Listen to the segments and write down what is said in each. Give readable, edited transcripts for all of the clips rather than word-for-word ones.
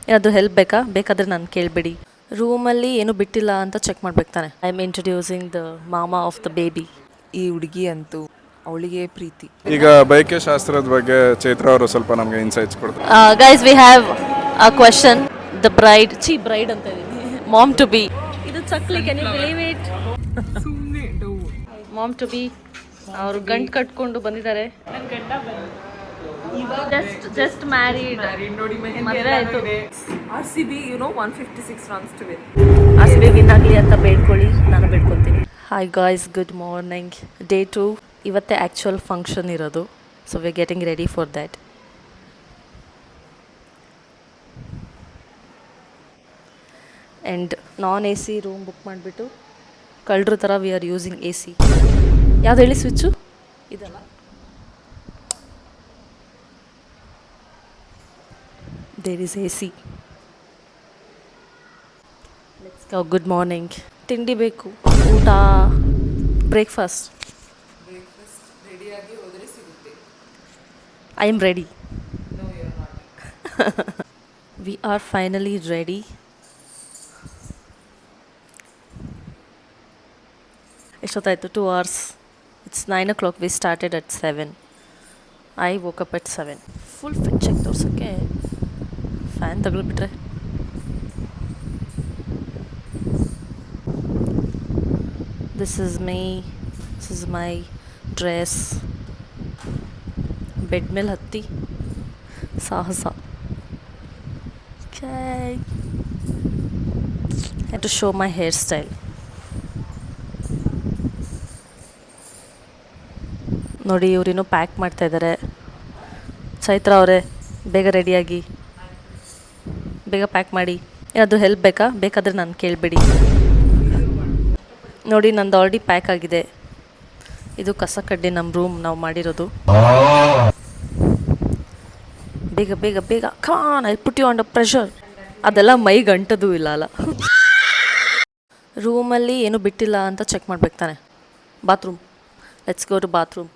ಏನಾದರೂ ಹೆಲ್ಪ್ ಬೇಕಾದರೆ ನಾನು ಕೇಳಬೇಡಿ. ರೂಮಲ್ಲಿ ಏನು ಬಿಟ್ಟಿಲ್ಲ ಅಂತ ಚೆಕ್ ಮಾಡ್ಬೇಕು ತಾನೆ. ಐ ಆಮ್ ಇಂಟ್ರೊಡ್ಯೂಸಿಂಗ್ ದ ಮಾಮಾ ಆಫ್ ದ ಬೇಬಿ. ಈ ಹುಡುಗಿ ಅಂತೂ ಅವಳಿಗೆ ಪ್ರೀತಿ. ಈಗ ಬೈಕೆ ಶಾಸ್ತ್ರದ ಬಗ್ಗೆ ಚೈತ್ರ ಅವರು ಸ್ವಲ್ಪ ನಮಗೆ ಇನ್ಸೈಟ್ಸ್ ಕೊಡ್ತಾರೆ. Guys we have a question. The bride bride ಅಂತ ಇದೀನಿ, ಮಾಮ್ ಟು ಬಿ. ಇದು chakli, can you believe it? Mom to be ಅವರು ಗಂಟು ಕಟ್ಕೊಂಡು ಬಂದಿದ್ದಾರೆ. ಜಸ್ಟ್ ಮ್ಯಾರಿಡ್ ನೋಡಿ, ಮದುವೆ ಆಯಿತು. RCB 156 runs to win. RCB win ಆಗಲಿ ಅಂತ ಬೇಡ್ಕೊಳ್ಳಿ, ನಾನು ಬೇಡ್ಕೊತೀನಿ. Hi guys, good morning. Day 2. ಇವತ್ತೇ ಆ್ಯಕ್ಚುಯಲ್ ಫಂಕ್ಷನ್ ಇರೋದು, so we getting ready for that. And non AC room book ಮಾಡಿಬಿಟ್ಟು ಕಳ್ಳರ ಥರ ವಿ ಆರ್ ಯೂಸಿಂಗ್ AC. ಯಾವ್ದು ಹೇಳಿ ಸ್ವಿಚ್ಚು? ಇದಲ್ಲ, there is AC. Let's go. Good morning. ತಿಂಡಿ ಬೇಕು, ಊಟ, ಬ್ರೇಕ್ಫಾಸ್ಟ್. ರೆಡಿಯಾಗಿ ಹೋದರೆ ಸಿಗುತ್ತೆ. I am ready. No you are not. We are finally ready. ಎಷ್ಟೊತ್ತಾಯಿತು? 2 hours. It's 9 o'clock. We started at 7. I woke up at 7. Full fit check ತೋರ್ಸೋಕ್ಕೆ fan ತಗೊಳ್ಬಿಟ್ರೆ. This is me, this is my dress. Bed ಮೇಲೆ ಹತ್ತಿ ಸಾಹಸ. Okay. I had to show my hairstyle. ನೋಡಿ, ಇವರಿನ್ನೂ pack ಮಾಡ್ತಾಯಿದ್ದಾರೆ. ಚೈತ್ರ ಅವರೇ, ಬೇಗ ರೆಡಿಯಾಗಿ, ಬೇಗ ಪ್ಯಾಕ್ ಮಾಡಿ. ಏನಾದರೂ ಹೆಲ್ಪ್ ಬೇಕಾದರೆ ನಾನು ಕೇಳಬೇಡಿ. ನೋಡಿ, ನಂದು ಆಲ್ರೆಡಿ ಪ್ಯಾಕ್ ಆಗಿದೆ. ಇದು ಕಸ ಕಡ್ಡಿ, ನಮ್ಮ ರೂಮ್ ನಾವು ಮಾಡಿರೋದು. ಬೇಗ ಬೇಗ ಬೇಗ, c'mon, I put you under pressure. ಅದೆಲ್ಲ ಮೈಗೆ ಅಂಟೋದು ಇಲ್ಲ ಅಲ್ಲ. ರೂಮಲ್ಲಿ ಏನು ಬಿಟ್ಟಿಲ್ಲ ಅಂತ ಚೆಕ್ ಮಾಡ್ಬೇಕು ತಾನೆ. Bathroom, let's go to bathroom.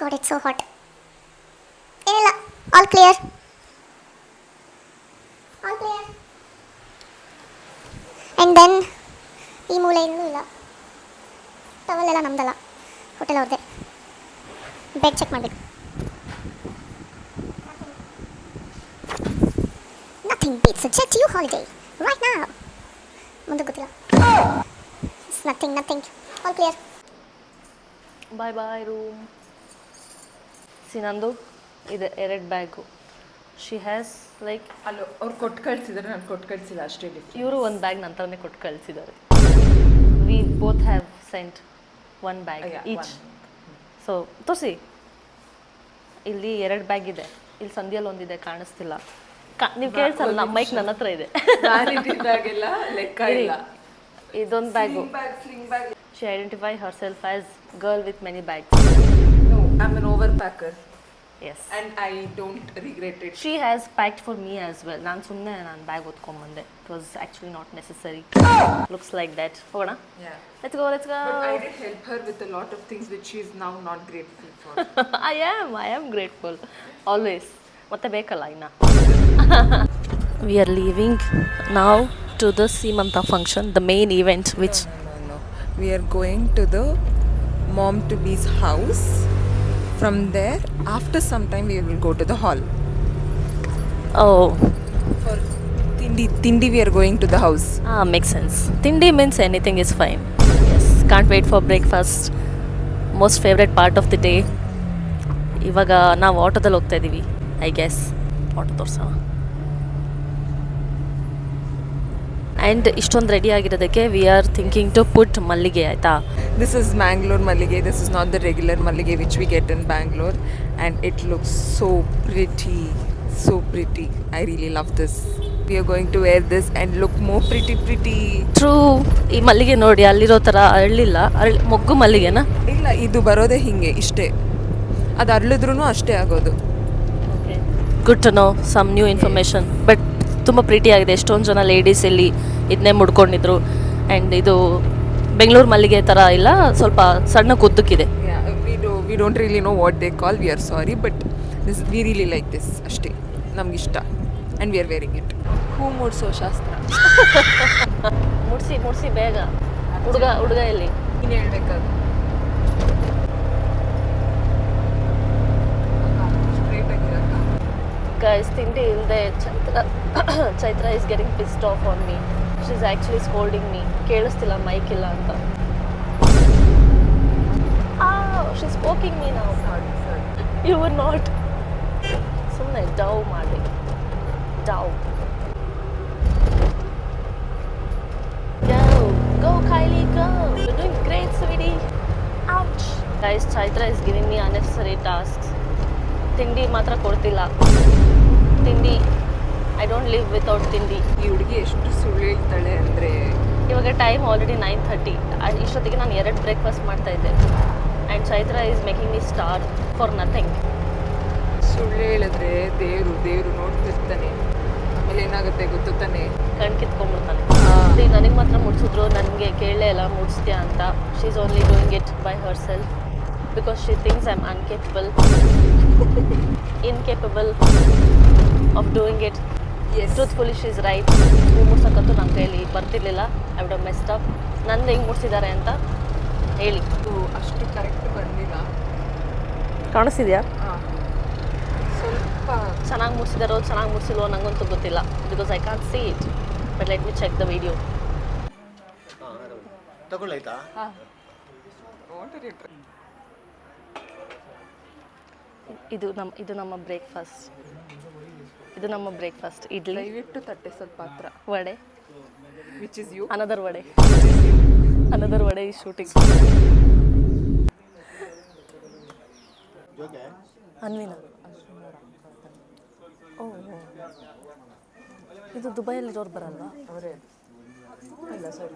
God, it's so hot. ಏನಿಲ್ಲ, all clear. All clear. And then ಈ ಮೂಲೆ ಇನ್ನೂ ಇಲ್ಲ. ಟವಲ್ ಎಲ್ಲ ನಮ್ದಲ್ಲ, ಹೋಟೆಲ್ ಅವ್ರದ್ದೆ. ಬೆಡ್ ಚೆಕ್ ಮಾಡಬೇಕು. Nothing beats a jet you holiday right now. ಮುಂದೆ ಗೊತ್ತಿಲ್ಲ. Nothing all clear. Bye bye room. ನಂದು ಇದೆ 2 ಬ್ಯಾಗು. ಶಿ ಹ್ಯಾಸ್ ಲೈಕ್, ಅಲ್ಲೋ, ಅವ್ರು ಕೊಟ್ಟು ಕಳಿಸಿದ್ದಾರೆ, ನಾನು ಕೊಟ್ಟು ಕಳಿಸಿಲ್ಲ, ಅಷ್ಟೇ ಡಿಫ್ರೆಂಟ್. ಇವರು ಒಂದು ಬ್ಯಾಗ್ ನಂತರನೇ ಕೊಟ್ಟು ಕಳಿಸಿದ್ದಾರೆ. We both have scent 1 bag each. So ತೋರಿಸಿ, ಇಲ್ಲಿ 2 ಬ್ಯಾಗ್ ಇದೆ. ಇಲ್ಲಿ ಸಂಧಿಯಲ್ಲಿ ಒಂದಿದೆ, ಕಾಣಿಸ್ತಿಲ್ಲ. ನೀವು ಕೇಳಿಸಲ್ಲ, ನಮ್ಮ ಮೈಕ್ ನನ್ನ ಹತ್ರ ಇದೆ. ಬ್ಯಾಗೆಲ್ಲ ಲೆಕ್ಕ ಇಲ್ಲ. ಇದೊಂದು bag. Sling bag. She identify Har self as girl with many bags. No, I'm an overpacker. Yes. And I don't regret it. She has packed for me as well. ನಾನು ಸುಮ್ಮನೆ bag ಹೊತ್ಕೊಂಡ್ಬಂದೆ. It was actually not necessary. Looks like that. ಹೋಗೋಣ? Yeah. Let's go. But I did help her with a lot of things which she is now not grateful for. I am grateful. Always. ಮತ್ತೆ ಬೇಕಲ್ಲ ಇನ್ನ. We are leaving now to the Seemanta function, the main event which... No. We are going to the mom to be's house. From there, after some time, we will go to the hall. Oh. For Tindi, we are going to the house. Makes sense. Tindi means anything is fine. Yes. Can't wait for breakfast. Most favorite part of the day. ಇವಾಗ ನಾವು ಆಟೋದಲ್ಲಿ ಹೋಗ್ತಾ ಇದ್ದೀವಿ, I guess. Auto ತೋರ್ಸೋಣ. And ಇಷ್ಟೊಂದು ready ಆಗಿರೋದಕ್ಕೆ we are thinking to put mallige, ಆಯಿತಾ? This is Mangalore Mallige. This is not the regular Mallige which we get in Bangalore. And it looks so pretty. So pretty. I really love this. We are going to wear this and look more pretty. True. ಈ ಮಲ್ಲಿಗೆ ನೋಡಿ, ಅಲ್ಲಿರೋ ಥರ ಅರಳಿಲ್ಲ. ಮೊಗ್ಗು ಮಲ್ಲಿಗೆನಾ? ಇಲ್ಲ, ಇದು ಬರೋದೇ ಹಿಂಗೆ, ಇಷ್ಟೇ. ಅದು ಅರಳಿದ್ರೂ ಅಷ್ಟೇ ಆಗೋದು. Good to know some new information. But ತುಂಬ ಪ್ರೀಟಿ ಆಗಿದೆ. ಎಷ್ಟೊಂದು ಜನ ಲೇಡೀಸ್ ಇಲ್ಲಿ ಇದನ್ನೇ ಮುಡ್ಕೊಂಡಿದ್ರು. ಆ್ಯಂಡ್ ಇದು ಬೆಂಗಳೂರು ಮಲ್ಲಿಗೆ ಥರ ಇಲ್ಲ, ಸ್ವಲ್ಪ ಸಣ್ಣ ಉದ್ದಕ್ಕಿದೆ. We don't really know what they call. We are sorry, but we really like this ಅಷ್ಟೇ. ನಮಗಿಷ್ಟ and we are wearing it. ಹೂ ಮೂಡಿಸೋ ಶಾಸ್ತ್ರ ಮುಡ್ಸಿ ಬೇಗ. ಹುಡುಗ ಎಲ್ಲಿ? ಇನ್ನು ಹೇಳ್ಬೇಕಾದ್ರೆ ಗೈಸ್, ತಿಂಡಿ ಇಲ್ಲದೆ Chaitra is getting pissed off on me. She is actually scolding me. ಕೇಳಿಸ್ತಿಲ್ಲ, ಮೈಕ್ ಇಲ್ಲ ಅಂತ. ಶಿ ಇಸ್ ಸ್ಪೋಕಿಂಗ್ ಮೀ ನಾವು. You will not. ಸುಮ್ಮನೆ ಡವ್ ಮಾಡಿ. ಡವ್. Go Kylie, go. You're doing great, sweetie. Ouch. Guys, Chaitra is giving me unnecessary tasks. ತಿಂಡಿ ಮಾತ್ರ ಕೊಡ್ತಿಲ್ಲ. ತಿಂಡಿ, ಐ ಡೋಂಟ್ ಲಿವ್ ವಿತೌಟ್ ತಿಂಡಿ. ಈ ಹುಡುಗಿ ಎಷ್ಟು ಸುಳ್ಳು ಹೇಳ್ತಾಳೆ ಅಂದರೆ, ಇವಾಗ ಟೈಮ್ ಆಲ್ರೆಡಿ 9:30. ಇಷ್ಟೊತ್ತಿಗೆ ನಾನು 2 ಬ್ರೇಕ್ಫಾಸ್ಟ್ ಮಾಡ್ತಾ ಇದ್ದೆ. And Chaitra is making me star for nothing. ಸುಳ್ಳು ಹೇಳಿದ್ರೆ ದೇವರು ನೋಡ್ತಿರ್ತಾನೆ. ಆಮೇಲೆ ಏನಾಗುತ್ತೆ ಗೊತ್ತಾನೆ, ಕಣ್ ಕಿತ್ಕೊಂಡ್ಬಿಡ್ತಾನೆ. ನನಗೆ ಮಾತ್ರ ಮುಡ್ಸಿದ್ರು, ನನಗೆ ಕೇಳಲೇ ಇಲ್ಲ ಮುಡ್ಸ್ತೀಯಾ ಅಂತ. She is only doing it by her self because she thinks I am incapable of doing it. Yes. Truthfully, she is right. ಹೂ ಮುಡ್ಸಕ್ಕಂತೂ ನಮ್ಮ ಕೈಲಿ ಬರ್ತಿರ್ಲಿಲ್ಲ. I would have messed up. ನಂದು ಹೆಂಗೆ ಮುಡ್ಸಿದ್ದಾರೆ ಅಂತ ಹೇಳಿ. ಅಷ್ಟು ಕರೆಕ್ಟ್ ಬಂದಿಲ್ಲ. ಕಾಣಿಸ್ತಿದ್ಯಾ? ಸ್ವಲ್ಪ ಚೆನ್ನಾಗಿ ಮುಡ್ಸಿದಾರೋ ಚೆನ್ನಾಗಿ ಮುಡ್ಸಿಲ್ವೋ ನಂಗಂತೂ ಗೊತ್ತಿಲ್ಲ because I can't see it. But let me check the video. ತಗೊಳ್ಳಾಯ್ತಾ? ಇದು ನಮ್ಮ ಬ್ರೇಕ್ಫಾಸ್ಟ್. ಇಡ್ಲಿ, ದಯವಿಟ್ಟು ತಟ್ಟೆ ಸ್ವಲ್ಪ ಹತ್ರ. Vada, which is you. Another vada ಈ ಶೂಟಿಂಗ್. ಅನ್ವಿನಾ, ಓ, ಇದು ದುಬೈಯಲ್ಲಿರೋರು ಬರಲ್ವಾ? ಅವರೇ ಇಲ್ಲ ಸರ್,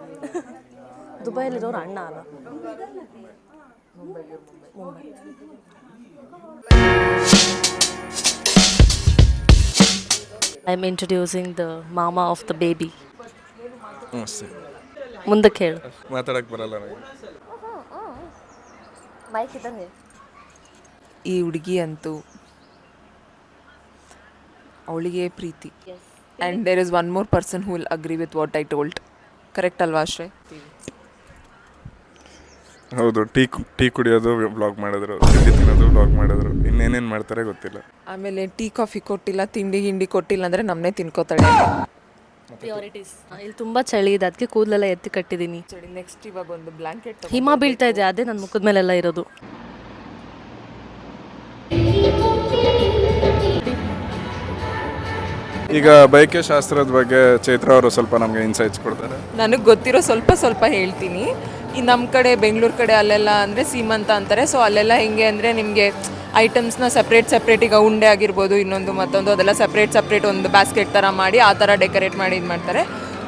ದುಬೈಯಲ್ಲಿರೋರು ಅಣ್ಣ ಅಲ್ಲ? Mumbai. I am introducing the ಮಾಮಾ ಆಫ್ ದ ಬೇಬಿ. ಸರಿ, ಮುಂದಕ್ಕೆ ಹೇಳು. ಮಾತಾಡಕ್ಕೆ ಬರಲ್ಲ ನನಗೆ. ಮೈಕ್ ಇದ್ದಂಗೆ. ಈ ಹುಡುಗಿ ಅಂತೂ ಅವಳಿಗೆ ಪ್ರೀತಿ. And there is one more person who will agree with what I told. Correct ಅಲ್ವಾ ಆಶ್ರಯ್? ಹೌದು, ಟೀ ಕುಡಿಯೋದು ವ್ಲಾಗ್ ಮಾಡಿದ್ರು, ತಿಂಡಿ ತಿನ್ನೋದು ವ್ಲಾಗ್ ಮಾಡಿದ್ರು, ಇನ್ನೇನೇನು ಮಾಡ್ತಾರೆ ಗೊತ್ತಿಲ್ಲ. ಆಮೇಲೆ ಟೀ ಕಾಫಿ ಕೊಟ್ಟಿಲ್ಲ, ತಿಂಡಿ ಗಿಂಡಿ ಕೊಟ್ಟಿಲ್ಲ ಅಂದರೆ ನಮ್ಮನ್ನೇ ತಿನ್ಕೋತಾಳೆ. ಪ್ರಿಯಾರಿಟೀಸ್. ಇಲ್ಲಿ ತುಂಬ ಚಳಿ ಇದೆ, ಅದಕ್ಕೆ ಕೂದಲೆಲ್ಲ ಎತ್ತಿ ಕಟ್ಟಿದ್ದೀನಿ. ನೆಕ್ಸ್ಟ್ ಇವಾಗ ಒಂದು ಬ್ಲಾಂಕೆಟ್. ಹಿಮ ಬೀಳ್ತಾ ಇದೆ, ಅದೇ ನನ್ನ ಮುಖದ ಮೇಲೆಲ್ಲ ಇರೋದು. ಈಗ ಬೈಕೆ ಶಾಸ್ತ್ರದ ಬಗ್ಗೆ ಚೈತ್ರ ಅವರು ಸ್ವಲ್ಪ ನಮಗೆ ಇನ್ಸೈಟ್ಸ್ ಕೊಡ್ತಾರೆ. ನನಗೆ ಗೊತ್ತಿರೋ ಸ್ವಲ್ಪ ಹೇಳ್ತೀನಿ. ಈ ನಮ್ಮ ಕಡೆ ಬೆಂಗಳೂರು ಕಡೆ ಅಲ್ಲೆಲ್ಲ ಅಂದರೆ ಸೀಮಂತ ಅಂತಾರೆ. ಸೊ ಅಲ್ಲೆಲ್ಲ ಹೆಂಗೆ ಅಂದರೆ ನಿಮಗೆ ಐಟಮ್ಸ್ನ ಸಪ್ರೇಟ್ ಈಗ ಉಂಡೆ ಆಗಿರ್ಬೋದು, ಇನ್ನೊಂದು ಮತ್ತೊಂದು, ಅದೆಲ್ಲ ಸಪ್ರೇಟ್ ಒಂದು ಬ್ಯಾಸ್ಕೆಟ್ ಥರ ಮಾಡಿ ಆ ಥರ ಡೆಕೋರೇಟ್ ಮಾಡಿ ಇದು ಮಾಡ್ತಾರೆ.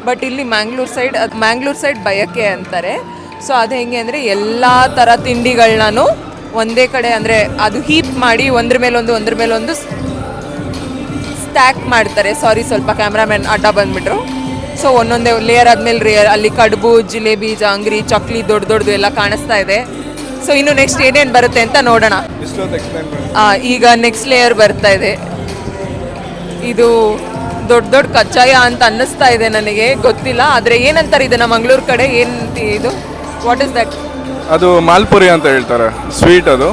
ಬಟ್ ಇಲ್ಲಿ ಮ್ಯಾಂಗ್ಳೂರ್ ಸೈಡ್ ಬಯಕೆ ಅಂತಾರೆ. ಸೊ ಅದು ಹೆಂಗೆ ಅಂದರೆ ಎಲ್ಲ ಥರ ತಿಂಡಿಗಳನ್ನೂ ಒಂದೇ ಕಡೆ, ಅಂದರೆ ಅದು ಹೀಪ್ ಮಾಡಿ ಒಂದ್ರ ಮೇಲೊಂದು ಸ್ಟ್ಯಾಕ್ ಮಾಡ್ತಾರೆ. ಸಾರಿ, ಸ್ವಲ್ಪ ಕ್ಯಾಮ್ರಾಮನ್ ಅಡ್ಡ ಬಂದುಬಿಟ್ರು. ಸೊ ಒಂದೊಂದೇ ಲೇಯರ್ ಆದಮೇಲೆ ಅಲ್ಲಿ ಕಡುಬು, ಜಿಲೇಬಿ, ಜಾಂಗ್ರಿ, ಚಕ್ಲಿ ದೊಡ್ಡದು ಎಲ್ಲ ಕಾಣಿಸ್ತಾ ಇದೆ. ಸೊ ಇನ್ನು ನೆಕ್ಸ್ಟ್ ಏನೇನು ಬರುತ್ತೆ ಅಂತ ನೋಡೋಣ. ಈಗ ನೆಕ್ಸ್ಟ್ ಲೇಯರ್ ಬರ್ತಾ ಇದೆ. ಇದು ದೊಡ್ಡ ಕಜ್ಜಾಯ ಅಂತ ಅನ್ನಿಸ್ತಾ ಇದೆ, ನನಗೆ ಗೊತ್ತಿಲ್ಲ. ಆದರೆ ಏನಂತಾರೆ ಇದನ್ನ ಮಂಗಳೂರು ಕಡೆ, ಏನು ಇದು, ವಾಟ್ ಇಸ್ ದಟ್? ಅದು ಮಾಲ್ಪುರಿ ಅಂತ ಹೇಳ್ತಾರೆ, ಸ್ವೀಟ್. ಅದು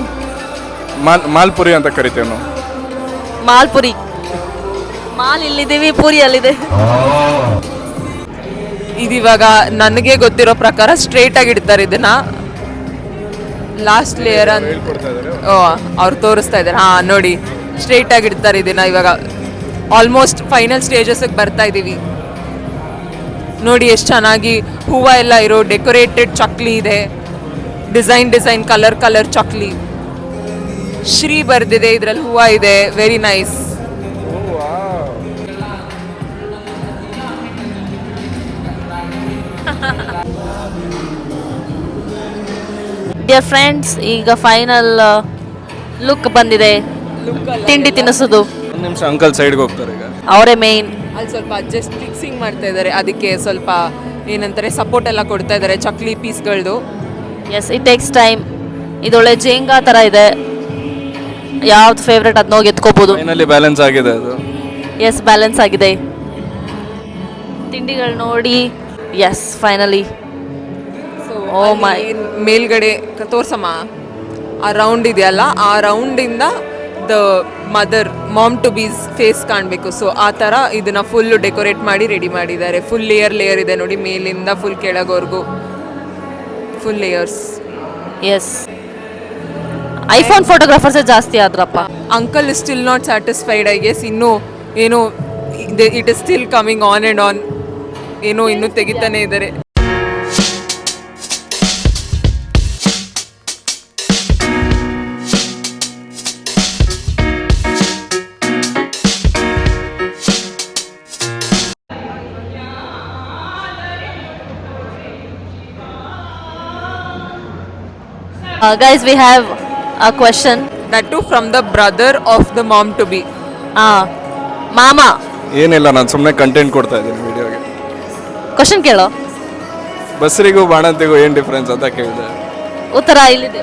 ಮಾಲ್ಪುರಿ ಅಂತ ಕರಿತೇವೆ ನಾವು. ಮಾಲ್ಪುರಿ. ಮಾಲ್ ಇಲ್ಲಿದ್ದೀವಿ, ಪೂರಿ ಅಲ್ಲಿದೆ. ಇದಿವಾಗ ನನಗೆ ಗೊತ್ತಿರೋ ಪ್ರಕಾರ ಸ್ಟ್ರೇಟ್ ಆಗಿ ಇಡ್ತಾರೆ ಇದನ್ನ. ಲಾಸ್ಟ್ ಲೇಯರ್ ಅಂತ ಅವ್ರು ತೋರಿಸ್ತಾ ಇದ್ದಾರೆ. ನೋಡಿ, ಸ್ಟ್ರೇಟ್ ಆಗಿ ಇಡ್ತಾರೆ ಇದನ್ನ. ಇವಾಗ ಆಲ್ಮೋಸ್ಟ್ ಫೈನಲ್ ಸ್ಟೇಜಸ್ಗೆ ಬರ್ತಾ ಇದ್ದೀವಿ. ನೋಡಿ ಎಷ್ಟು ಚೆನ್ನಾಗಿ ಹೂವು ಎಲ್ಲ ಇರೋ ಡೆಕೋರೇಟೆಡ್ ಚಕ್ಲಿ ಇದೆ. Design colour chakli. ಶ್ರೀ ಬರ್ದಿದೆ, ಇದರಲ್ಲಿ ಹೂವು ಇದೆ. Very nice. ಡಿಯರ್ ಫ್ರೆಂಡ್ಸ್, ಈಗ ಫೈನಲ್ ಲುಕ್ ಬಂದಿದೆ. ತಿಂಡಿ ತಿನ್ನಿಸೋದು. ಒಂದು ನಿಮಿಷ, ಅಂಕಲ್ ಸೈಡ್ಗೆ ಹೋಗ್ತಾರೆ ಈಗ. ಅವರೇ ಮೇನ್. ಅಲ್ಲಿ ಸ್ವಲ್ಪ ಜಸ್ಟ್ ಫಿಕ್ಸಿಂಗ್ ಮಾಡ್ತಾ ಇದ್ದಾರೆ. ಅದಕ್ಕೆ ಸ್ವಲ್ಪ ಏನಂತಾರೆ ಸಪೋರ್ಟ್ ಎಲ್ಲ ಕೊಡ್ತಾ ಇದ್ದಾರೆ ಚಕ್ಲಿ ಪೀಸ್ಗಳದು. Yes, it takes time. ಇದೊಳ್ಳೆ ಜೇಂಗಾ ಥರ ಇದೆ. ಯಾವ್ದು ಫೇವ್ರೇಟ್ ಅದನ್ನ ಹೋಗಿ ಎತ್ಕೋಬೋದು. ಫೈನಲಿ ಬ್ಯಾಲೆನ್ಸ್ ಆಗಿದೆ ಅದು. ಎಸ್ ಬ್ಯಾಲೆನ್ಸ್ ಆಗಿದೆ. ತಿಂಡಿಗಳು ನೋಡಿ yes finally. So Oh my. ಮೇಲ್ಗಡೆ ತೋರ್ಸಮ್ಮ, ಆ ರೌಂಡ್ ಇದೆಯಲ್ಲ, ಆ ರೌಂಡಿಂದ the mom to be's face ಕಾಣಬೇಕು. ಸೊ ಆ ಥರ ಇದನ್ನ ಫುಲ್ ಡೆಕೋರೇಟ್ ಮಾಡಿ ರೆಡಿ ಮಾಡಿದ್ದಾರೆ. ಫುಲ್ ಲೇಯರ್ ಇದೆ ನೋಡಿ, ಮೇಲಿಂದ ಫುಲ್ ಕೆಳಗೋರ್ಗು ಫುಲ್ ಲೇಯರ್ಸ್. ಎಸ್ ಐಫೋನ್ ಫೋಟೋಗ್ರಾಫರ್ಸೇ ಜಾಸ್ತಿ ಆದ್ರಪ್ಪ. Uncle is still not satisfied, I guess. ಇನ್ನೂ ಏನೋ it is still coming on and on, ಏನೋ ಇನ್ನೂ ತೆಗಿತಾನೆ ಇದ್ದಾರೆ. Guys, we have a question. That too from the brother of the mom to be. ಮಾಮ ಏನಿಲ್ಲ, ನಾನು ಸುಮ್ಮನೆ ಕಂಟೆಂಟ್ ಕೊಡ್ತಾ ಇದ್ದೀನಿ ವಿಡಿಯೋಗೆ. ಕ್ವಶನ್ ಕೇಳೋ. ಬಸ್ರಿಗೂ ಬಾಣಂತಿಗೂ ಏನು ಡಿಫ್ರೆನ್ಸ್ ಅಂತ ಕೇಳಿದೆ. ಉತ್ತರ ಇಲ್ಲಿದೆ.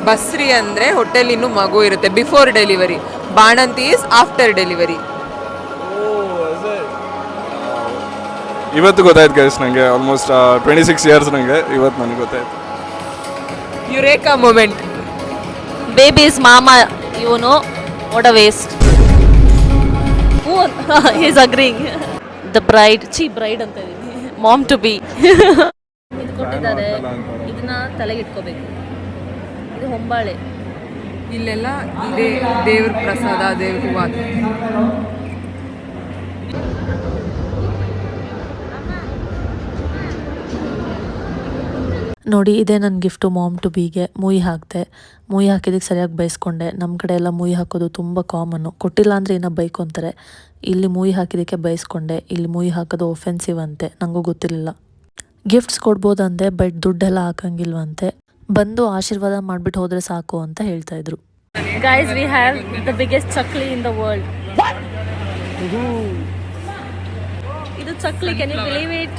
ಬಸ್ರಿ ಅಂದರೆ ಹೊಟ್ಟೆಲಿ ಇನ್ನೂ ಮಗು ಇರುತ್ತೆ, ಬಿಫೋರ್ ಡೆಲಿವರಿ. ಬಾಣಂತಿ ಇಸ್ ಆಫ್ಟರ್ ಡೆಲಿವರಿ. ಇವತ್ತು ಗೊತ್ತಾಯ್ತು ಗೈಸ್ ನನಗೆ. ಆಲ್ಮೋಸ್ಟ್ 26 ಇಯರ್ಸ್ ನನಗೆ ಇವತ್ತು ನನಗೆ ಗೊತ್ತಾಯ್ತು. Eureka moment. Baby's mama, you know, what a waste. He's agreeing. The bride ಅಂತ ಇದೀನಿ, ಮಾಮ್ ಟು ಬಿ. ಇದು ಕೊಟ್ಟಿದ್ದಾರೆ, ಇದನ್ನ ತಲೆಗೆ ಇಟ್ಕೋಬೇಕು. ಇದು ಹೊಂಬಾಳೆ. ಇಲ್ಲೆಲ್ಲ ಇದೆ ದೇವ್ರ ಪ್ರಸಾದ, ದೇವ್ರ ಹೂವು. ನೋಡಿ, ಇದೇ ನನ್ನ ಗಿಫ್ಟು ಮಾಮ್ ಟು ಬಿಗೆ. ಮೂಯಿ ಹಾಕಿದೆ. ಮೂಯಿ ಹಾಕಿದ್ದಕ್ಕೆ ಸರಿಯಾಗಿ ಬೈಸ್ಕೊಂಡೆ. ನಮ್ಮ ಕಡೆ ಎಲ್ಲ ಮೂಯಿ ಹಾಕೋದು ತುಂಬ ಕಾಮನ್ನು. ಕೊಟ್ಟಿಲ್ಲ ಅಂದರೆ ಏನೋ ಬೈಕೊಂತಾರೆ. ಇಲ್ಲಿ ಮೂಯಿ ಹಾಕಿದ್ದಕ್ಕೆ ಬೈಸ್ಕೊಂಡೆ. ಇಲ್ಲಿ ಮೂಯಿ ಹಾಕೋದು ಒಫೆನ್ಸಿವ್ ಅಂತೆ, ನನಗೂ ಗೊತ್ತಿರಲಿಲ್ಲ. ಗಿಫ್ಟ್ಸ್ ಕೊಡ್ಬೋದಂತೆ, ಬಟ್ ದುಡ್ಡೆಲ್ಲ ಹಾಕಂಗಿಲ್ವಂತೆ. ಬಂದು ಆಶೀರ್ವಾದ ಮಾಡಿಬಿಟ್ಟು ಹೋದರೆ ಸಾಕು ಅಂತ ಹೇಳ್ತಾಯಿದ್ರು. Guys, we have the biggest chakli in the world. ಇದು chakli, can you believe it?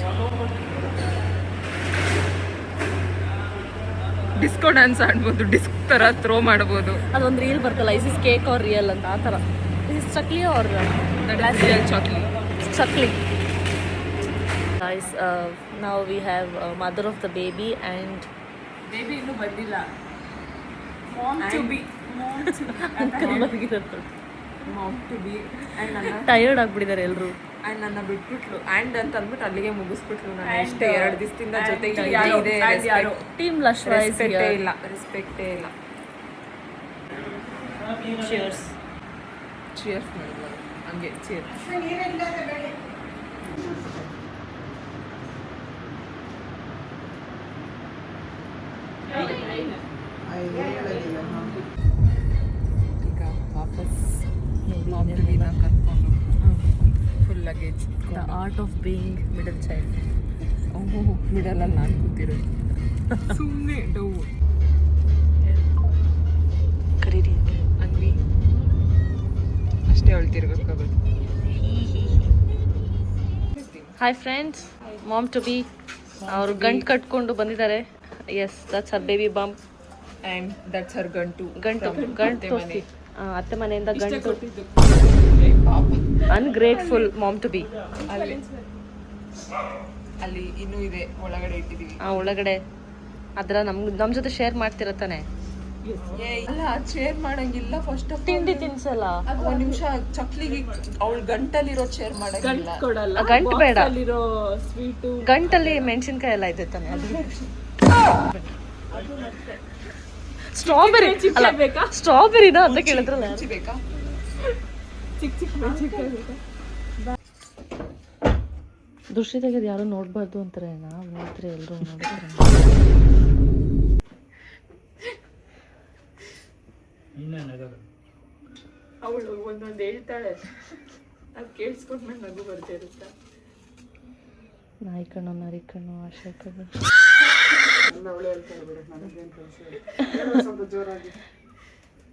Disco dance ಆಡ್ಬೋದು, ಡಿಸ್ಕ್ ಥರ ಥ್ರೋ ಮಾಡ್ಬೋದು. ಅದೊಂದು ರೀಲ್ ಬರ್ತಲ್ಲ, is is cake or real ಅಂತ, ಆ ಥರ. Is chakli or chocolate chakli. Guys, now we have mother of the baby and baby ಇನ್ನೂ ಬಂದಿಲ್ಲ. ಮಾಮ್ ಟು ಬಿ ಆ್ಯಂಡ್ ನನ್ನ ಟಯರ್ಡ್ ಆಗ್ಬಿಟ್ಟಿದ್ದಾರೆ ಎಲ್ಲರೂ. ಆ್ಯಂಡ್ ನನ್ನ ಬಿಟ್ಬಿಟ್ಲು. ಆ್ಯಂಡ್ ಅಂತ ಅಂದ್ಬಿಟ್ಟು ಅಲ್ಲಿಗೆ ಮುಗಿಸ್ಬಿಟ್ಲು. ನಾನು ಅಷ್ಟೇ 2 ದಿವಸದಿಂದ ಜೊತೆಗೆ ಇದೆ. ಟೀಮ್ ಲಶ್ವಾ is ರೆಸ್ಪೆಕ್ಟೇ here. ಇಲ್ಲ, ರೆಸ್ಪೆಕ್ಟೇ ಇಲ್ಲ. Cheers. ಚೇರ್ಸ್ ಮಾಡ್ಬೋದು ಹಂಗೆ, ಚೇರ್ಸ್. ಈಗ ವಾಪಸ್ ಮಾಮ್ ಟು ಬಿನ ಕರ್ಕೊಂಡು full luggage. The art of being middle child. ಮಿಡಲಲ್ಲಿ ನಾನು ಕೂತಿರೋದು. ಸುಮ್ಮನೆ ಡೌ ಕರೀರಿ. ಅನ್ವಿ ಅಷ್ಟೇ ಅಳ್ತಿರ್ಬೇಕಾಗೋದು. Hi friends, mom to be ಅವರು ಗಂಟು ಕಟ್ಕೊಂಡು ಬಂದಿದ್ದಾರೆ. Yes, that's her baby bump. And that's her ಗಂಟು. ಗಂಟು ತೋರಿಸಿ. ಅತ್ತೆ ಮನೆಯಿಂದ ಗಂಟು. Ungrateful mom to be. ಅಲ್ಲಿ ಇನ್ನೂ ಇದೆ, ಒಳಗಡೆ ಇಟ್ಟಿದ್ದೀವಿ. ಒಳಗಡೆ ಅದರ ನಮ್ಮ ಜೊತೆ ಶೇರ್ ಮಾಡ್ತಿರತ್ತಾನೆ. ಅಲ್ಲ, ಶೇರ್ ಮಾಡಂಗಿಲ್ಲ. ಫಸ್ಟ್ ಆಫ್ ತಿಂಡಿ ತಿನ್ಸಲ್ಲ. ಒಂದ್ ನಿಮಿಷ, ಚಕ್ಲಿಗೆ ಅವಳ ಗಂಟಲ್ಲಿರೋ ಶೇರ್ ಮಾಡಂಗಿಲ್ಲ. ಗಂಟು ಬೇಡ, ಗಂಟಲ್ಲಿ ಮೆಣಸಿನ್ಕಾಯಿ ಎಲ್ಲ ಇದೆ ತಾನೆ. ಸ್ಟ್ರಾಬೆರಿ ಅಲ್ಲ, ಸ್ಟ್ರಾಬೆರಿನ ಅಂತ ಕೇಳಿದ್ರಲ್ಲ. ಬೇಕಾ? ದೃಷ್ಟಿ ತೆಗೆದು ಯಾರು ನೋಡ್ಬಾರ್ದು ಅಂತಾರೆ. ನಾವು ನೋಡ್ತಾರೆ, ಎಲ್ಲರೂ ನೋಡ್ತಾರೆ. ಅವಳು ಒಂದೊಂದು ಹೇಳ್ತಾಳೆ, ಅದು ಕೇಳಿಸ್ಕೊಂಡ್ಮೇಲೆ ನಗು ಬರ್ತಾ ಇರುತ್ತಾ. ನಾಯಿ ಕಣ್ಣು, ನರಿ ಕಣ್ಣು, ಆಶೆ ಕಣ್ಣು.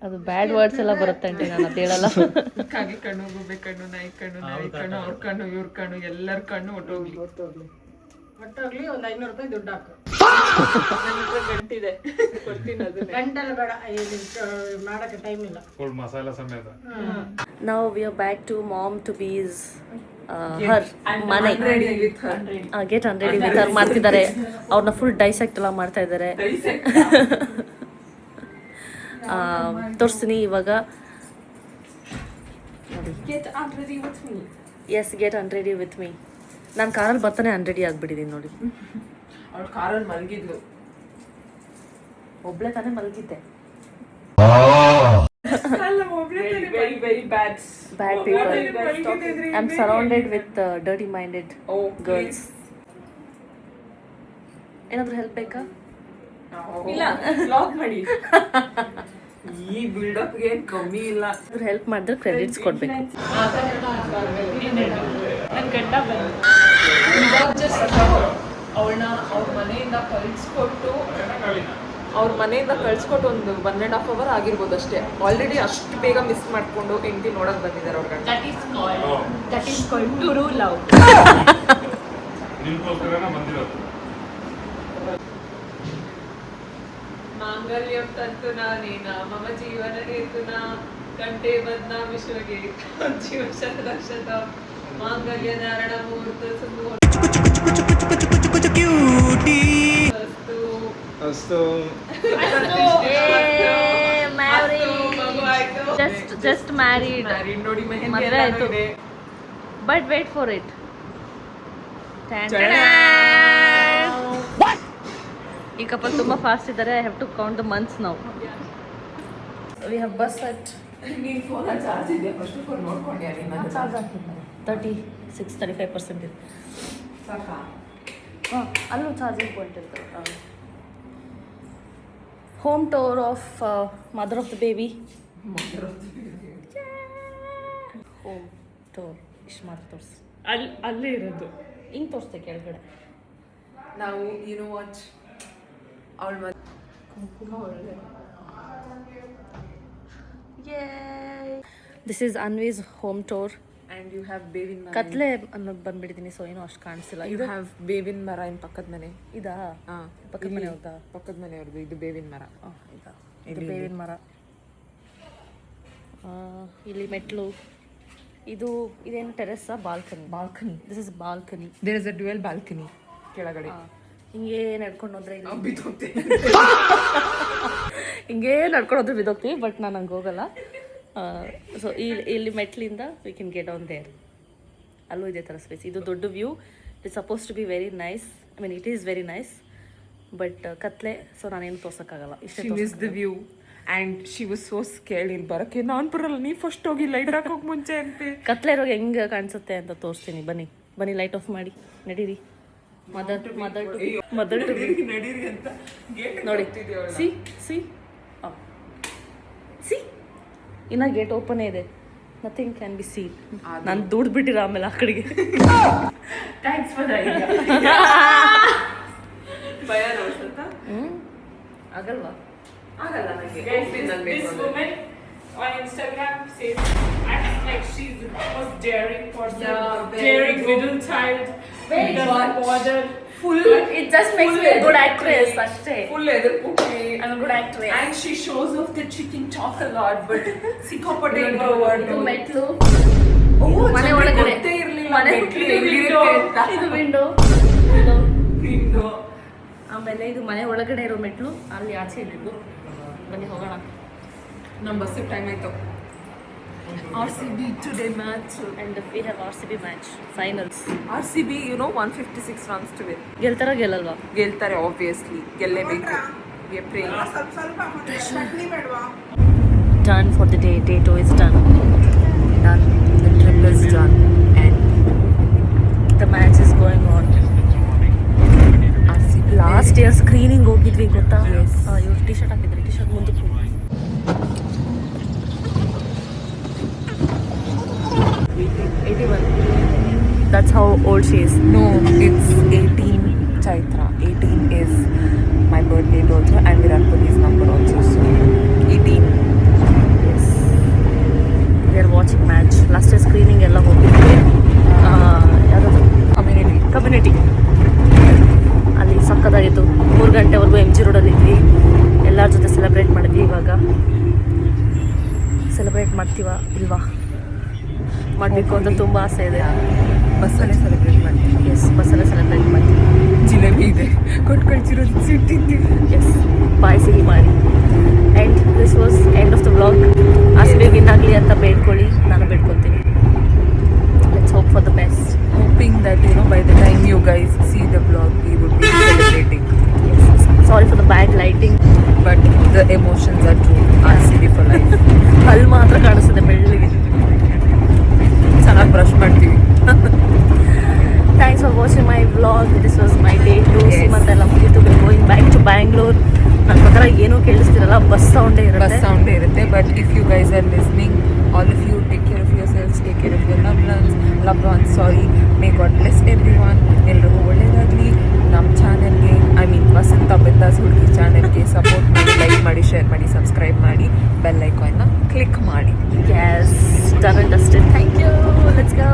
ಅದು ಬ್ಯಾಡ್ ವರ್ಡ್ಸ್ ಎಲ್ಲ ಬರುತ್ತೆ ಆಂಟಿ, ನಾನು ಅದು ಹೇಳಲ್ಲ. ಕಾಗೆ ಕಣ್ಣು, ಗುಬ್ಬೆ ಕಣ್ಣು, ನಾಯಿ ಕಣ್ಣು, ನರಿ ಕಣ್ಣು, ಅವ್ರ ಕಣ್ಣು, ಇವ್ರ ಕಣ್ಣು, ಎಲ್ಲರ ಕಣ್ಣು ಒಟ್ಟೋಗ್ಲಿ. ಒಟ್ಟಾಗ್ಲಿ ಒಂದು 500 ರೂಪಾಯಿ ದುಡ್ಡು ಹಾಕು. ಗಂಟಿದೆ ಕೊಡ್ತೀನಿ ಅದನ್ನ. ಗಂಟಲು ಬೇಡ, ಇಲ್ಲಿ ಮಾಡಕ್ಕೆ ಟೈಮ್ ಇಲ್ಲ. ಫುಲ್ ಮಸಾಲ ಸಮೇತ. Now we are back to mom to be's her ಮನೆ. ಗೆಟ್ ಅನ್ರೆಡಿ ವಿತ್ ಹರ್ ಮಾಡ್ತಿದ್ದಾರೆ. ಅವ್ರನ್ನ ಫುಲ್ ಡೈಸೆಕ್ಟ್ ಎಲ್ಲ ಮಾಡ್ತಾ ಇದ್ದಾರೆ. ತೋರಿಸ್ತೀನಿ ಇವಾಗ. Yes, get unready with me. ನಾನು ಕಾರಲ್ಲಿ ಬರ್ತಾನೆ ಅನ್ರೆಡಿ ಆಗ್ಬಿಟ್ಟಿದ್ದೀನಿ ನೋಡಿ. ಅವಳು ಕಾರಲ್ಲಿ ಮಲಗಿದ್ಲು. ಒಬ್ಳೆ ತಾನೇ ಮಲಗಿದ್ದೆ. Very bad people. I'm surrounded with dirty minded girls. ಏನಾದರೂ ಹೆಲ್ಪ್ ಬೇಕಾ? ಇಲ್ಲ, ಲಾಕ್ ಮಾಡಿ. ಈ ಬಿಲ್ಡಪ್ ಗೆ ಏನ್ ಕಮ್ಮಿ ಇಲ್ಲ. ಹೆಲ್ಪ್ ಮಾಡಿದ್ರೆ ಕ್ರೆಡಿಟ್ಸ್ ಕೊಡ್ಬೇಕು. ಅವಳನ್ನ ಅವ್ರ ಮನೆಯಿಂದ ಕಳ್ಸ್ಕೊಟ್ಟು ಒಂದು 1.5 hour ಆಗಿರ್ಬೋದು ಅಷ್ಟೇ. ಆಲ್ರೆಡಿ ಅಷ್ಟು ಬೇಗ ಮಿಸ್ ಮಾಡ್ಕೊಂಡು ಹೆಂಡತಿ ನೋಡಕ್ ಬಂದಿದ್ದಾರೆ ಅವ್ರ ಗಂಡ. ನಿಮ್ಗೋಸ್ಕರನೇ ಬಂದಿರೋದು. ಮಾಂಗಲ್ಯಂ ತಂತು ನಾನೇನ ಮಮ ಜೀವನ ಹೇತುನ ಕಂಠೆ ಬದ್ನ ವಿಶ್ವಗೆ ಜೀವ ಶತದಕ್ಷತ ಮಾಂಗಲ್ಯ ಧಾರಣ ಮುಹೂರ್ತ ಅಷ್ಟು just married. ನೋಡಿ ಮೆಹಂದಿ ಮದುವೆ ಎಲ್ಲ ಆಯ್ತು. ಆಗಿದೆ. But wait for it. ಈ ಕಪಲ್ ತುಂಬಾ ಫಾಸ್ಟ್ ಇದ್ದಾರೆ. I have to count the months now. We have bus at ನೀನ್ ಫೋನ್ ಚಾರ್ಜ್ ಇದೆ ಫಸ್ಟ್ ಆಫ್ ಆಲ್ ನೋಡ್ಕೊಂಡ್ಯಾ ನೀನು? ಚಾರ್ಜ್ ಹಾಕಿದ್ದಾರೆ. 35% ಇದೆ. ಸಾಕಾ? ಅಲ್ಲೂ ಚಾರ್ಜಿಂಗ್ ಪಾಯಿಂಟ್ ಇರ್ತದೆ. Home tour of mother of the baby. Home tour ಇಷ್ಟು ಮಾತ್ರ ತೋರಿಸಿ. ಅಲ್ಲೇ ಇರೋದು. ಹಿಂಗೆ ತೋರಿಸ್ತೆ ಕೆಳಗಡೆ. ನಾವು ಯು ನೋ ವಾಟ್ ಅವಳ ಕುಂಕುಮ ಒಳಗೆ. This is Anvi's home tour. And you have ಬೇವಿನ ಮರ. ಕತ್ಲೆ ಅನ್ನೋದು ಬಂದ್ಬಿಟ್ಟಿದ್ದೀನಿ, ಸೊ ಏನೋ ಅಷ್ಟು ಕಾಣಿಸಿಲ್ಲ. ಯು ಹ್ಯಾವ್ ಬೇವಿನ ಮರ ಇನ್ ಪಕ್ಕದ ಮನೆ. ಇದಾ? ಹಾಂ, ಪಕ್ಕದ ಮನೆ ಹೌದಾ? ಪಕ್ಕದ ಮನೆಯವ್ರದ್ದು ಇದು ಬೇವಿನ ಮರ. ಇದಾ? ಇದು ಬೇವಿನ ಮರ. ಇಲ್ಲಿ ಮೆಟ್ಲು. ಇದೇನು ಟೆರೆಸ್ಸಾ? Balcony. This is balcony. There is a dual balcony ಕೆಳಗಡೆ. ಹಿಂಗೆ ನಡ್ಕೊಂಡು ಹೋದ್ರೆ ಹಿಂಗೆ ನಡ್ಕೊಂಡು ಹೋದ್ರೆ ಬಿದ್ದೋಗ್ತೀವಿ, ಬಟ್ ನಾನು ಹಂಗೆ ಹೋಗಲ್ಲ. ಸೊ ಇಲ್ಲಿ ಮೆಟ್ಲಿಂದ we can get on there. ಅಲ್ಲೂ ಇದೇ ಥರ ಸ್ಪೇಸ್. ಇದು ದೊಡ್ಡ view. It's suppose to be very nice. I mean it is very nice, but ಕತ್ಲೆ, ಸೊ ನಾನೇನು ತೋರ್ಸೋಕ್ಕಾಗಲ್ಲ. She missed the view and she was so scared ಇಲ್ಲಿ ಬರೋಕ್ಕೆ. ನಾನು ಬರಲ್ಲ, ನೀ ಫಸ್ಟ್ ಹೋಗಿ ಲೈಟ್ ಹಾಕೋಕೆ ಮುಂಚೆ ಅಂತ. ಕತ್ಲೆ ಇರೋಗೆ ಹೆಂಗೆ ಕಾಣಿಸುತ್ತೆ ಅಂತ ತೋರಿಸ್ತೀನಿ. ಬನ್ನಿ ಲೈಟ್ ಆಫ್ ಮಾಡಿ ನಡೀರಿ. ಮದರ್ ಟು ನಡೀರಿ ಅಂತ ನೋಡಿ. ಸಿ ಇನ್ನ ಗೇಟ್ ಓಪನ್ ಇದೆ. Nothing can be seen. ನಾನು ದುಡ್ಡು ಬಿಟ್ಟಿರ ಆಮೇಲೆ ಆ ಕಡೆಗೆ. Thanks for the idea. ಭಯ ನೋಡ್ಸಂತ ಆಗಲ್ವಾ? ಆಗಲ್ಲ ನನಗೆ. This woman on Instagram says acts like she's the most daring person, daring middle child. Doesn't bother. Full. It just makes me a good actress ಅಷ್ಟೇ. ಫುಲ್ ಎದುರು ಪುಟ್ಟಿ. I'm a good actress. And she shows off that she can talk a lot, but ಸಿಕ್ಕಾಪಟ್ಟೆ introvert. ಇದು ಮೆಟ್ಲು. ಮನೆ ಒಳಗಡೆ ಗೊತ್ತೇ ಇರಲಿಲ್ಲ ಮೆಟ್ಲು ಎಲ್ಲಿರುತ್ತೆ ಅಂತ. ಇದು ವಿಂಡೋ. ವಿಂಡೋ. ಆಮೇಲೆ ಇದು ಮನೆ ಒಳಗಡೆ ಇರೋ ಮೆಟ್ಲು. ಅಲ್ಲಿ ಆಚೆ ಇದ್ದು. ಬನ್ನಿ ಹೋಗೋಣ. ನಮ್ಮ ಬಸ್ಸಿಗೆ ಟೈಮ್ ಆಯ್ತು. RCB today match. And we have RCB match finals. RCB, you know, 156 runs to win. ಗೆಲ್ತಾರ ಗೆಲ್ಲಲ್ವಾ? ಗೆಲ್ತಾರೆ obviously. ಗೆಲ್ಲೇಬೇಕು. We are praying. Done for the day. Day 2 is done. The trip is done and The match is going on. RCB last year screening ಹೋಗಿದ್ವಿ ಗೊತ್ತಾ? Yes. ಇವ್ರು T shirt ಹಾಕಿದ್ರು. T shirt ಮುಂದಕ್ಕೆ 81. That's how old she is. no, it's 18 Chaitra. 18 is my birth date also and Virat Kohli's number also, so 18. Yes. We are watching match. Last year screening ಎಲ್ಲ ಹೋಗಿದ್ವಿ. ಯಾವುದು? Community. Community. ಅಲ್ಲಿ ಸಕ್ಕದಾಗಿತ್ತು. 3 ಮಾಡ್ತೀವ ಇಲ್ವಾ? ಮಾಡಬೇಕು ಅಂತ ತುಂಬ ಆಸೆ ಇದೆ. ಬಸ್ಸಲ್ಲೇ ಸೆಲೆಬ್ರೇಟ್ ಮಾಡ್ತೀವಿ. ಎಸ್, ಬಸ್ಸಲ್ಲೇ ಸೆಲೆಬ್ರೇಟ್ ಮಾಡ್ತೀವಿ. ಜಿಲೇಬಿ ಇದೆ, ಕೊಟ್ಟು ಕಳ್ಸಿರೋದು ಸಿಟ್ಟಿದ್ದೀವಿ. ಎಸ್, ಬಾಯ್ ಸಿಹಿ ಮಾಡಿ. And this was end of the vlog. R C B win ಆಗಲಿ ಅಂತ ಬೇಡ್ಕೊಳ್ಳಿ, ನಾನು ಬೇಡ್ಕೊತೀನಿ. Let's hope for the best. Hoping that by the time you guys see the vlog, we would be celebrating. Sorry for the bad lighting, But the emotions are true. RCB for life. ಅಲ್ಲಿ ಮಾತ್ರ ಕಾಣಿಸ್ತದೆ ಬೆಳ್ಳಿಗೆ. ಚೆನ್ನಾಗಿ brush ಮಾಡ್ತೀವಿ. Thanks for watching my vlog. This was my day 2. Yes. ಸೀಮಂತೆಲ್ಲ ಮುಗಿತು. Going back to Bangalore. ನನ್ನ ಪ್ರಕಾರ ಏನೂ ಕೇಳಿಸ್ತಿರಲ್ಲ, ಬಸ್ ಸೌಂಡೇ Bus ಇರುತ್ತೆ. sound ಇರುತ್ತೆ. But if you guys are listening, all of you take care of yourselves, take care of your loved ones. Sorry. May God bless everyone. ಎಲ್ರಿಗೂ ಒಳ್ಳೇದಾಗಲಿ. ನಮ್ಮ ಚಾನೆಲ್ಗೆ, ವಸಂತ ಬಿಂದಾಸ್ ಹುಡುಗಿ ಚಾನೆಲ್ಗೆ ಸಪೋರ್ಟ್ ಮಾಡಿ, ಲೈಕ್ ಮಾಡಿ, ಶೇರ್ ಮಾಡಿ, ಸಬ್ಸ್ಕ್ರೈಬ್ ಮಾಡಿ, ಬೆಲ್ ಐಕಾನ್ನ ಕ್ಲಿಕ್ ಮಾಡಿ. Yes, done and dusted. Thank you. Let's go.